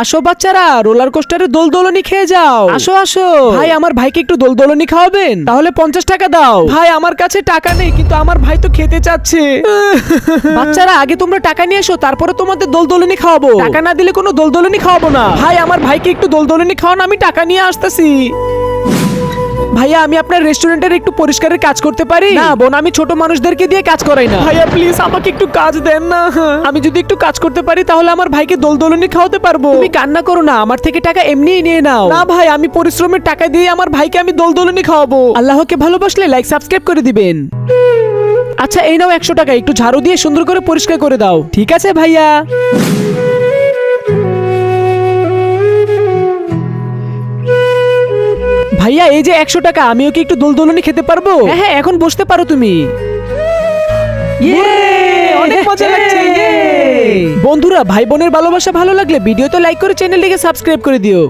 আসো বাচ্চারা, রোলার কোস্টারে দোলদোলনি খেয়ে যাও। আসো আসো ভাই, আমার ভাইকে একটু দোলদোলনি খাওয়াবেন? তাহলে 50 টাকা দাও। ভাই আমার কাছে টাকা নেই, কিন্তু আমার ভাই তো খেতে চাচ্ছে। বাচ্চারা আগে তোমরা টাকা নিয়ে এসো, তারপরে তোমাদের দোলদোলনি খাওয়াবো। টাকা না দিলে কোনো দোলদোলনি খাওয়াবো না। ভাই আমার ভাইকে একটু দোলদোলনি খাওয়ান, আমি টাকা নিয়ে আসতেছি। ভাইয়া আমি আপনার রেস্টুরেন্টের একটু পরিষ্কারের কাজ করতে পারি? না বোন, আমি ছোট মানুষদেরকে দিয়ে কাজ করাই না। ভাইয়া প্লিজ আমাকে একটু কাজ দেন না। আমি যদি একটু কাজ করতে পারি তাহলে আমার ভাইকে দোলদোলনি খাওয়াতে পারবো। তুমি কান্না করো না, আমার থেকে টাকা এমনিই নিয়ে নাও। না ভাই, আমি পরিশ্রমের টাকা দিয়ে আমার ভাইকে আমি দোলদোলনি খাওয়াবো। আল্লাহকে ভালোবাসলে লাইক সাবস্ক্রাইব করে দিবেন। আচ্ছা এই নাও 100 টাকা, একটু ঝাড়ু দিয়ে সুন্দর করে পরিষ্কার করে দাও। ঠিক আছে ভাইয়া। ভাইয়া এই যে 100 টাকা, আমি ওকে একটু দোলদোলনি খেতে পারবো? হ্যাঁ হ্যাঁ, এখন বসতে পারো তুমি। অনেক মজা লাগছে। বন্ধুরা, ভাই বোনের ভালোবাসা ভালো লাগলে ভিডিওতে লাইক করে চ্যানেলটিকে সাবস্ক্রাইব করে দিও।